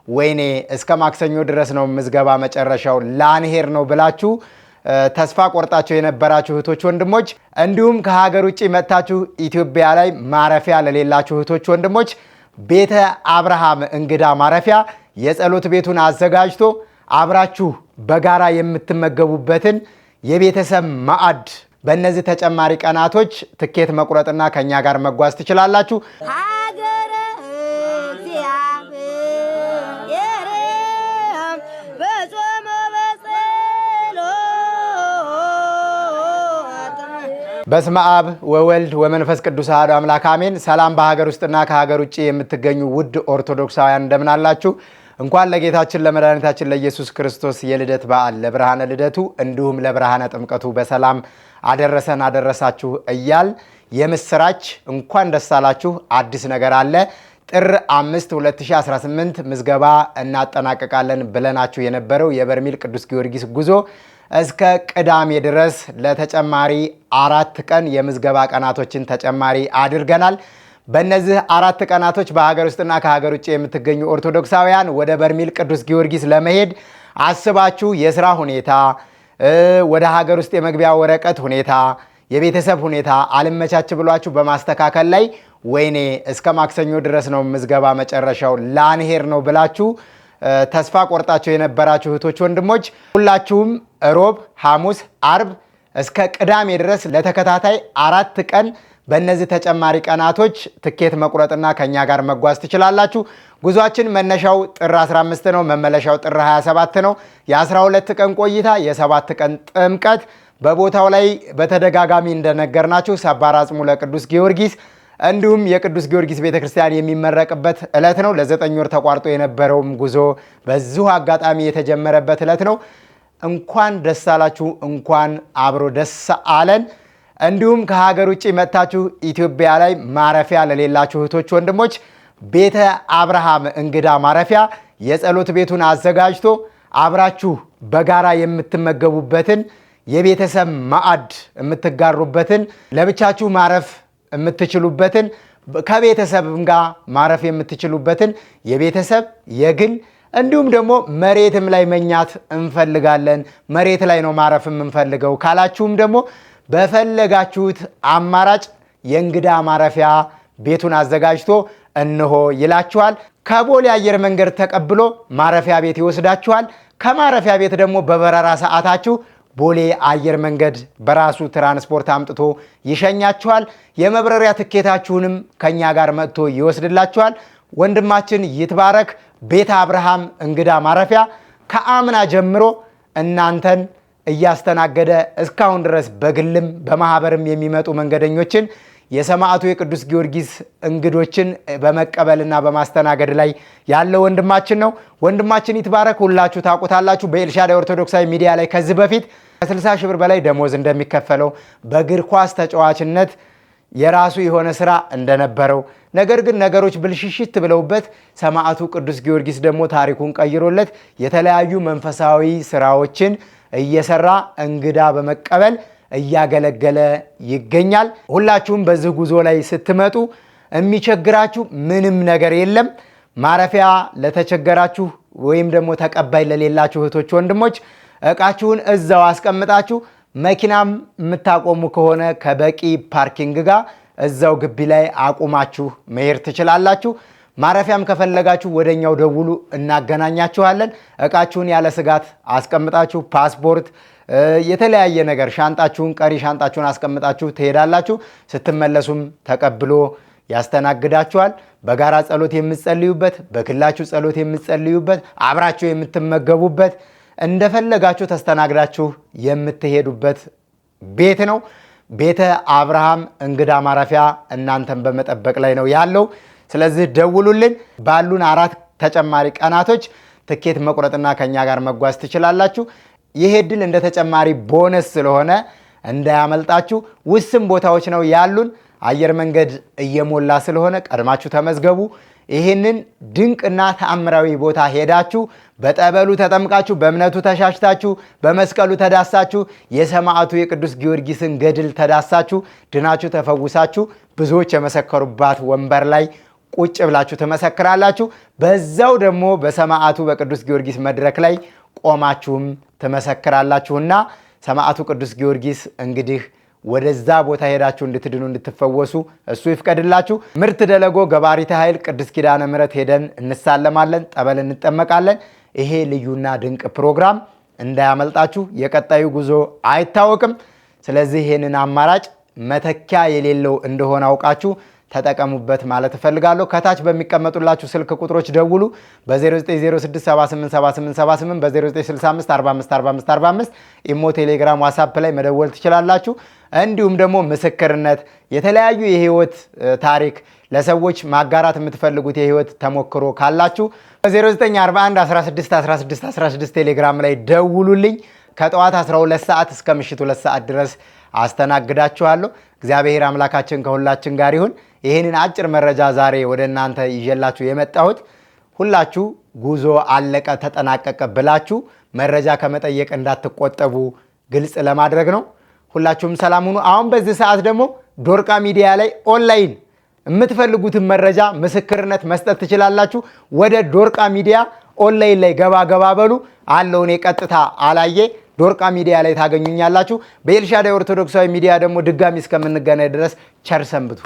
ወይኔ እስከ ማክሰኞ ድረስ ነው ምዝገባ መጨረሻው ላንሄር ነው ብላችሁ ተስፋ ቆርጣችሁ የነበራችሁ እህቶች ወንድሞች፣ እንዲሁም ከሀገር ውጪ መጥታችሁ ኢትዮጵያ ላይ ማረፊያ ለሌላችሁ እህቶች ወንድሞች ቤተ አብርሃም እንግዳ ማረፊያ የጸሎት ቤቱን አዘጋጅቶ አብራችሁ በጋራ የምትመገቡበትን የቤተሰብ ማዕድ በእነዚህ ተጨማሪ ቀናቶች ትኬት መቁረጥና ከኛ ጋር መጓዝ ትችላላችሁ። በስመ አብ ወወልድ ወመንፈስ ቅዱስ አሐዱ አምላክ አሜን። ሰላም በሀገር ውስጥና ከሀገር ውጭ የምትገኙ ውድ ኦርቶዶክሳውያን እንደምን አላችሁ? እንኳን ለጌታችን ለመድኃኒታችን ለኢየሱስ ክርስቶስ የልደት በዓል ለብርሃነ ልደቱ እንዲሁም ለብርሃነ ጥምቀቱ በሰላም አደረሰን አደረሳችሁ እያል የምስራች እንኳን ደስ አላችሁ። አዲስ ነገር አለ። ጥር 5 2018 ምዝገባ እናጠናቀቃለን ብለናችሁ የነበረው የበርሜል ቅዱስ ጊዮርጊስ ጉዞ እስከ ቅዳሜ ድረስ ለተጨማሪ 4 ቀን የምዝገባ ቀናቶችን ተጨማሪ አድርገናል። በእነዚህ 4 ቀናቶች በሀገር ውስጥና ከሀገር ውጭ የምትገኙ ኦርቶዶክሳውያን ወደ በርሜል ቅዱስ ጊዮርጊስ ለመሄድ አስባችሁ የስራ ሁኔታ፣ ወደ ሀገር ውስጥ የመግቢያ ወረቀት ሁኔታ፣ የቤተሰብ ሁኔታ አልመቻች ብሏችሁ በማስተካከል ላይ ወይኔ እስከ ማክሰኞ ድረስ ነው ምዝገባ መጨረሻው ላንሄር ነው ብላችሁ ተስፋ ቆርጣችሁ የነበራችሁ እህቶች ወንድሞች ሁላችሁም ሮብ፣ ሐሙስ፣ አርብ እስከ ቅዳሜ ድረስ ለተከታታይ 4 ቀን በእነዚህ ተጨማሪ ቀናቶች ትኬት መቁረጥና ከኛ ጋር መጓዝ ትችላላችሁ። ጉዟችን መነሻው ጥር 15 ነው፣ መመለሻው ጥር 27 ነው። የ12 ቀን ቆይታ፣ የ7 ቀን ጥምቀት። በቦታው ላይ በተደጋጋሚ እንደነገርናችሁ ሰባር አጽሙ ለቅዱስ ጊዮርጊስ እንዲሁም የቅዱስ ጊዮርጊስ ቤተክርስቲያን የሚመረቅበት ዕለት ነው። ለ9 ወር ተቋርጦ የነበረውም ጉዞ በዚሁ አጋጣሚ የተጀመረበት ዕለት ነው። እንኳን ደስ አላችሁ፣ እንኳን አብሮ ደስ አለን። እንዲሁም ከሀገር ውጭ መጥታችሁ ኢትዮጵያ ላይ ማረፊያ ለሌላችሁ እህቶች ወንድሞች ቤተ አብርሃም እንግዳ ማረፊያ የጸሎት ቤቱን አዘጋጅቶ አብራችሁ በጋራ የምትመገቡበትን የቤተሰብ ማዕድ የምትጋሩበትን ለብቻችሁ ማረፍ የምትችሉበትን ከቤተሰብም ጋር ማረፍ የምትችሉበትን የቤተሰብ የግል እንዲሁም ደግሞ መሬትም ላይ መኛት እንፈልጋለን፣ መሬት ላይ ነው ማረፍ የምንፈልገው ካላችሁም ደግሞ በፈለጋችሁት አማራጭ የእንግዳ ማረፊያ ቤቱን አዘጋጅቶ እንሆ ይላችኋል። ከቦሌ አየር መንገድ ተቀብሎ ማረፊያ ቤት ይወስዳችኋል። ከማረፊያ ቤት ደግሞ በበረራ ሰዓታችሁ ቦሌ አየር መንገድ በራሱ ትራንስፖርት አምጥቶ ይሸኛችኋል። የመብረሪያ ትኬታችሁንም ከኛ ጋር መጥቶ ይወስድላችኋል። ወንድማችን ይትባረክ ቤተ አብርሃም እንግዳ ማረፊያ ከአምና ጀምሮ እናንተን እያስተናገደ እስካሁን ድረስ በግልም በማህበርም የሚመጡ መንገደኞችን የሰማዕቱ የቅዱስ ጊዮርጊስ እንግዶችን በመቀበልና በማስተናገድ ላይ ያለው ወንድማችን ነው። ወንድማችን ይትባረክ ሁላችሁ ታውቁታላችሁ። በኤልሻዳይ ኦርቶዶክሳዊ ሚዲያ ላይ ከዚህ በፊት ከ60 ሺህ ብር በላይ ደሞዝ እንደሚከፈለው በእግር ኳስ ተጫዋችነት የራሱ የሆነ ስራ እንደነበረው፣ ነገር ግን ነገሮች ብልሽሽት ብለውበት ሰማዕቱ ቅዱስ ጊዮርጊስ ደግሞ ታሪኩን ቀይሮለት የተለያዩ መንፈሳዊ ስራዎችን እየሰራ እንግዳ በመቀበል እያገለገለ ይገኛል። ሁላችሁም በዚህ ጉዞ ላይ ስትመጡ የሚቸግራችሁ ምንም ነገር የለም። ማረፊያ ለተቸገራችሁ ወይም ደግሞ ተቀባይ ለሌላችሁ እህቶች ወንድሞች እቃችሁን እዛው አስቀምጣችሁ መኪናም የምታቆሙ ከሆነ ከበቂ ፓርኪንግ ጋር እዛው ግቢ ላይ አቁማችሁ መሄድ ትችላላችሁ። ማረፊያም ከፈለጋችሁ ወደኛው ደውሉ፣ እናገናኛችኋለን። እቃችሁን ያለ ስጋት አስቀምጣችሁ ፓስፖርት፣ የተለያየ ነገር ሻንጣችሁን ቀሪ ሻንጣችሁን አስቀምጣችሁ ትሄዳላችሁ። ስትመለሱም ተቀብሎ ያስተናግዳችኋል። በጋራ ጸሎት የምትጸልዩበት፣ በግላችሁ ጸሎት የምትጸልዩበት፣ አብራችሁ የምትመገቡበት፣ እንደፈለጋችሁ ተስተናግዳችሁ የምትሄዱበት ቤት ነው። ቤተ አብርሃም እንግዳ ማረፊያ እናንተን በመጠበቅ ላይ ነው ያለው። ስለዚህ ደውሉልን። ባሉን 4 ተጨማሪ ቀናቶች ትኬት መቁረጥና ከኛ ጋር መጓዝ ትችላላችሁ። ይሄ ድል እንደ ተጨማሪ ቦነስ ስለሆነ እንዳያመልጣችሁ። ውስን ቦታዎች ነው ያሉን። አየር መንገድ እየሞላ ስለሆነ ቀድማችሁ ተመዝገቡ። ይህንን ድንቅና ተአምራዊ ቦታ ሄዳችሁ በጠበሉ ተጠምቃችሁ በእምነቱ ተሻሽታችሁ በመስቀሉ ተዳሳችሁ የሰማዕቱ የቅዱስ ጊዮርጊስን ገድል ተዳሳችሁ ድናችሁ ተፈውሳችሁ ብዙዎች የመሰከሩባት ወንበር ላይ ቁጭ ብላችሁ ትመሰክራላችሁ። በዛው ደግሞ በሰማዕቱ በቅዱስ ጊዮርጊስ መድረክ ላይ ቆማችሁም ትመሰክራላችሁና ሰማዕቱ ቅዱስ ጊዮርጊስ እንግዲህ ወደዛ ቦታ ሄዳችሁ እንድትድኑ እንድትፈወሱ እሱ ይፍቀድላችሁ። ምርት ደለጎ ገባሪተ ኃይል ቅድስት ኪዳነ ምሕረት ሄደን እንሳለማለን፣ ጠበል እንጠመቃለን። ይሄ ልዩና ድንቅ ፕሮግራም እንዳያመልጣችሁ። የቀጣዩ ጉዞ አይታወቅም። ስለዚህ ይህንን አማራጭ መተኪያ የሌለው እንደሆነ አውቃችሁ ተጠቀሙበት ማለት እፈልጋለሁ። ከታች በሚቀመጡላችሁ ስልክ ቁጥሮች ደውሉ። በ0906787878 በ0965454545 ኢሞ፣ ቴሌግራም፣ ዋትስአፕ ላይ መደወል ትችላላችሁ። እንዲሁም ደግሞ ምስክርነት፣ የተለያዩ የህይወት ታሪክ ለሰዎች ማጋራት የምትፈልጉት የህይወት ተሞክሮ ካላችሁ በ0941161616 ቴሌግራም ላይ ደውሉልኝ። ከጠዋት 12 ሰዓት እስከ ምሽት 2 ሰዓት ድረስ አስተናግዳችኋለሁ። እግዚአብሔር አምላካችን ከሁላችን ጋር ይሁን። ይህንን አጭር መረጃ ዛሬ ወደ እናንተ ይዤላችሁ የመጣሁት ሁላችሁ ጉዞ አለቀ ተጠናቀቀ ብላችሁ መረጃ ከመጠየቅ እንዳትቆጠቡ ግልጽ ለማድረግ ነው። ሁላችሁም ሰላም ሁኑ። አሁን በዚህ ሰዓት ደግሞ ዶርቃ ሚዲያ ላይ ኦንላይን የምትፈልጉትን መረጃ ምስክርነት መስጠት ትችላላችሁ። ወደ ዶርቃ ሚዲያ ኦንላይን ላይ ገባ በሉ አለውን የቀጥታ አላየ ዶርቃ ሚዲያ ላይ ታገኙኛላችሁ። በኤልሻዳይ ኦርቶዶክሳዊ ሚዲያ ደግሞ ድጋሚ እስከምንገናኝ ድረስ ቸር ሰንብቱ።